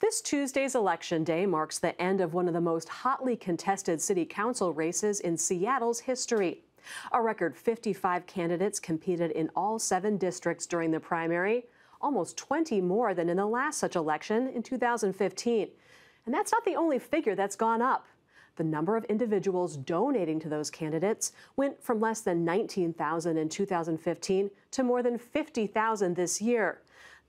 This Tuesday's Election Day marks the end of one of the most hotly contested city council races in Seattle's history. A record 55 candidates competed in all 7 districts during the primary, almost 20 more than in the last such election in 2015. And that's not the only figure that's gone up. The number of individuals donating to those candidates went from less than 19,000 in 2015 to more than 50,000 this year.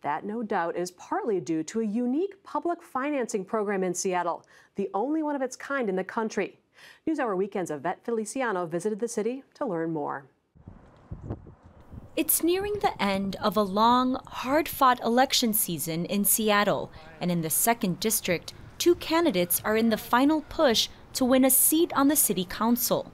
That, no doubt, is partly due to a unique public financing program in Seattle, the only one of its kind in the country. NewsHour Weekend's Yvette Feliciano visited the city to learn more. It's nearing the end of a long, hard-fought election season in Seattle, and in the 2nd District, 2 candidates are in the final push to win a seat on the city council.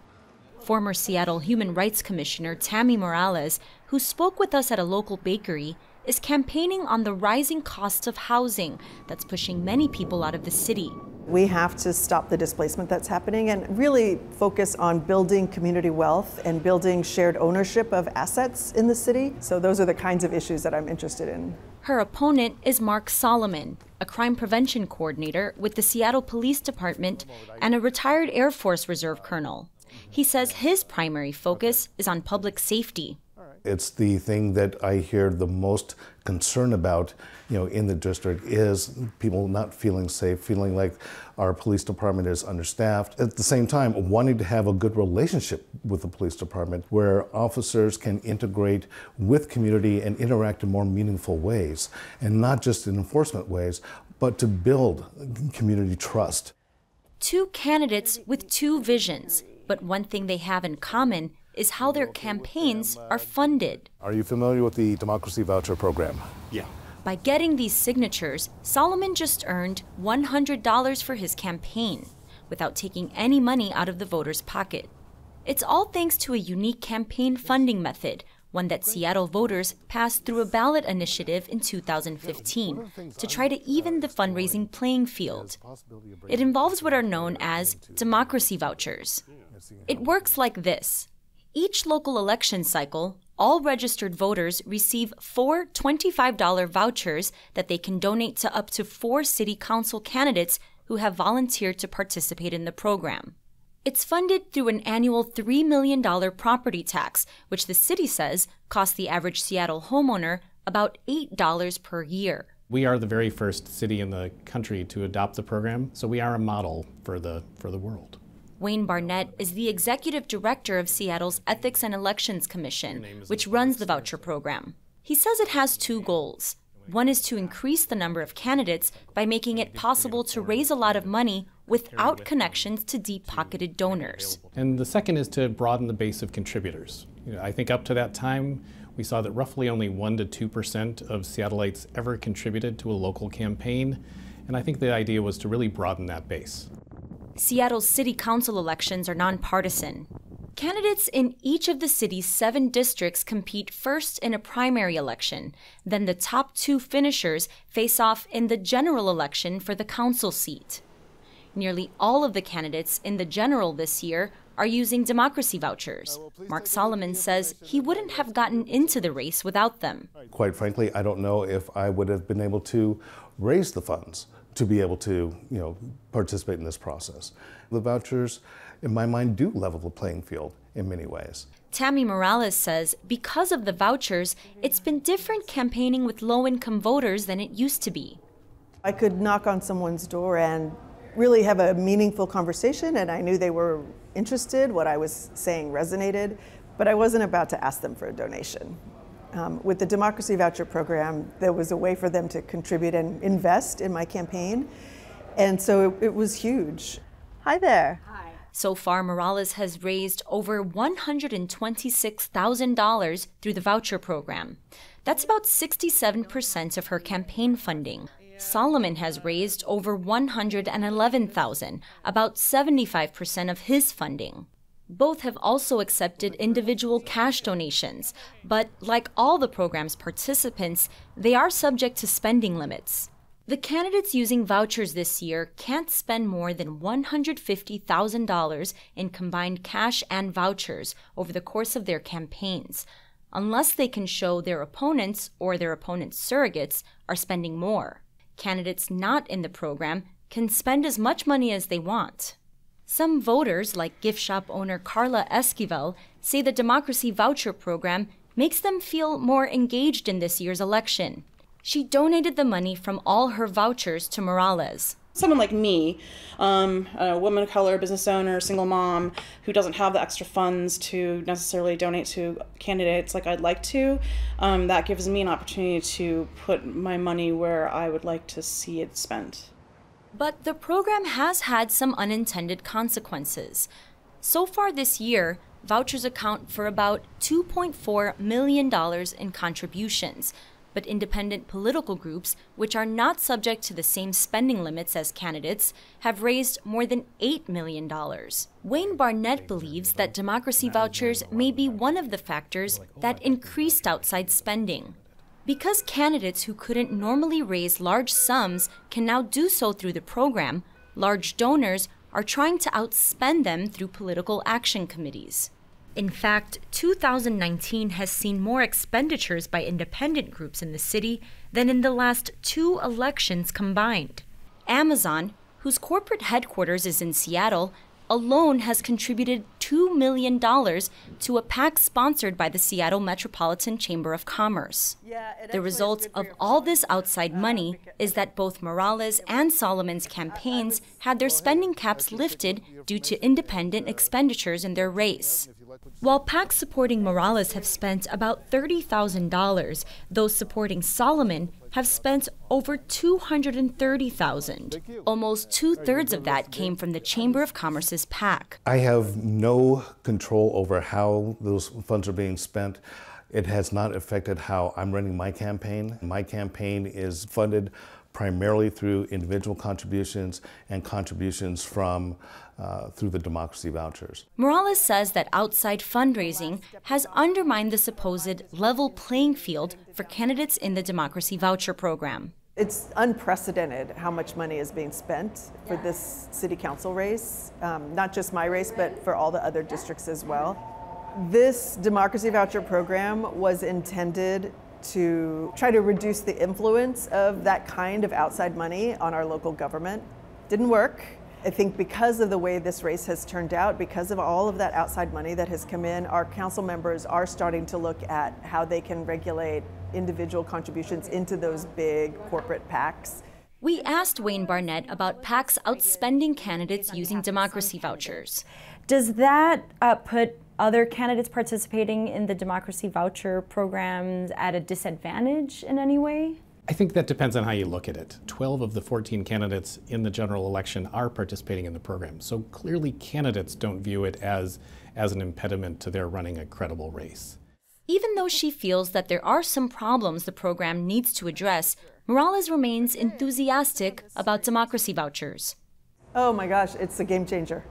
Former Seattle Human Rights Commissioner Tammy Morales, who spoke with us at a local bakery, is campaigning on the rising costs of housing that's pushing many people out of the city. We have to stop the displacement that's happening and really focus on building community wealth and building shared ownership of assets in the city. So those are the kinds of issues that I'm interested in. Her opponent is Mark Solomon, a crime prevention coordinator with the Seattle Police Department and a retired Air Force Reserve colonel. He says his primary focus is on public safety. It's the thing that I hear the most concern about, in the district is people not feeling safe, feeling like our police department is understaffed. At the same time, wanting to have a good relationship with the police department where officers can integrate with community and interact in more meaningful ways, and not just in enforcement ways, but to build community trust. 2 candidates with 2 visions, but one thing they have in common is how their campaigns are funded. Are you familiar with the Democracy Voucher Program? Yeah. By getting these signatures, Solomon just earned $100 for his campaign, without taking any money out of the voter's pocket. It's all thanks to a unique campaign funding method, one that Seattle voters passed through a ballot initiative in 2015 to try to even the fundraising playing field. It involves what are known as democracy vouchers. It works like this. Each local election cycle, all registered voters receive 4 $25 vouchers that they can donate to up to 4 city council candidates who have volunteered to participate in the program. It's funded through an annual $3 million property tax, which the city says costs the average Seattle homeowner about $8 per year. We are the very first city in the country to adopt the program, so we are a model for the world. Wayne Barnett is the executive director of Seattle's Ethics and Elections Commission, which runs the voucher program. He says it has 2 goals. One is to increase the number of candidates by making it possible to raise a lot of money without connections to deep-pocketed donors. And the second is to broaden the base of contributors. I think up to that time, we saw that roughly only 1% to 2% of Seattleites ever contributed to a local campaign, and I think the idea was to really broaden that base. Seattle's city council elections are nonpartisan. Candidates in each of the city's 7 districts compete first in a primary election. Then the top 2 finishers face off in the general election for the council seat. Nearly all of the candidates in the general this year are using democracy vouchers. Mark Solomon says he wouldn't have gotten into the race without them. Quite frankly, I don't know if I would have been able to raise the funds to be able to, participate in this process. The vouchers, in my mind, do level the playing field in many ways. Tammy Morales says because of the vouchers, it's been different campaigning with low-income voters than it used to be. I could knock on someone's door and really have a meaningful conversation, and I knew they were interested, what I was saying resonated, but I wasn't about to ask them for a donation. With the Democracy Voucher Program, there was a way for them to contribute and invest in my campaign, and so it was huge. Hi there. Hi. So far, Morales has raised over $126,000 through the voucher program. That's about 67% of her campaign funding. Solomon has raised over $111,000, about 75% of his funding. Both have also accepted individual cash donations, but like all the program's participants, they are subject to spending limits. The candidates using vouchers this year can't spend more than $150,000 in combined cash and vouchers over the course of their campaigns, unless they can show their opponents or their opponents' surrogates are spending more. Candidates not in the program can spend as much money as they want. Some voters, like gift shop owner Carla Esquivel, say the Democracy Voucher program makes them feel more engaged in this year's election. She donated the money from all her vouchers to Morales. Someone like me, a woman of color, business owner, single mom, who doesn't have the extra funds to necessarily donate to candidates like I'd like to, that gives me an opportunity to put my money where I would like to see it spent. But the program has had some unintended consequences. So far this year, vouchers account for about $2.4 million in contributions, but independent political groups, which are not subject to the same spending limits as candidates, have raised more than $8 million. Wayne Barnett believes that democracy vouchers may be one of the factors that increased outside spending. Because candidates who couldn't normally raise large sums can now do so through the program, large donors are trying to outspend them through political action committees. In fact, 2019 has seen more expenditures by independent groups in the city than in the last 2 elections combined. Amazon, whose corporate headquarters is in Seattle, alone has contributed $2 million to a PAC sponsored by the Seattle Metropolitan Chamber of Commerce. The result of all this outside money is that both Morales and Solomon's campaigns had their spending caps lifted due to independent expenditures in their race. While PACs supporting Morales have spent about $30,000, those supporting Solomon have spent over $230,000. Almost 2/3 of that came from the Chamber of Commerce's PAC. I have no control over how those funds are being spent. It has not affected how I'm running my campaign. My campaign is funded primarily through individual contributions and contributions from through the democracy vouchers. Morales says that outside fundraising has undermined the supposed level playing field for candidates in the democracy voucher program. It's unprecedented how much money is being spent for this city council race, not just my race, but for all the other districts as well. This democracy voucher program was intended to try to reduce the influence of that kind of outside money on our local government. Didn't work. I think because of the way this race has turned out, because of all of that outside money that has come in, our council members are starting to look at how they can regulate individual contributions into those big corporate PACs. We asked Wayne Barnett about PACs outspending candidates using democracy vouchers. Does that put other candidates participating in the democracy voucher programs at a disadvantage in any way? I think that depends on how you look at it. 12 of the 14 candidates in the general election are participating in the program, so clearly candidates don't view it as an impediment to their running a credible race. Even though she feels that there are some problems the program needs to address, Morales remains enthusiastic about democracy vouchers. Oh my gosh, it's a game changer.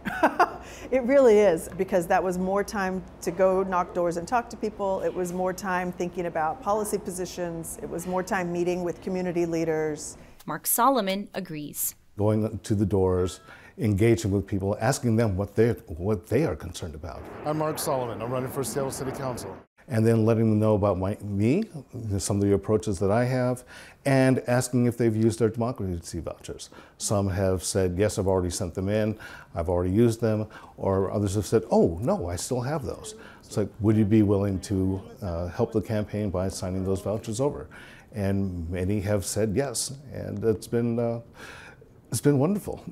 It really is, because that was more time to go knock doors and talk to people. It was more time thinking about policy positions. It was more time meeting with community leaders. Mark Solomon agrees. Going to the doors, engaging with people, asking them what they are concerned about. I'm Mark Solomon. I'm running for Seattle City Council. And then letting them know about me, some of the approaches that I have, and asking if they've used their democracy vouchers. Some have said, yes, I've already sent them in, I've already used them, or others have said, oh, no, I still have those. It's like, would you be willing to help the campaign by signing those vouchers over? And many have said yes, and it's been wonderful.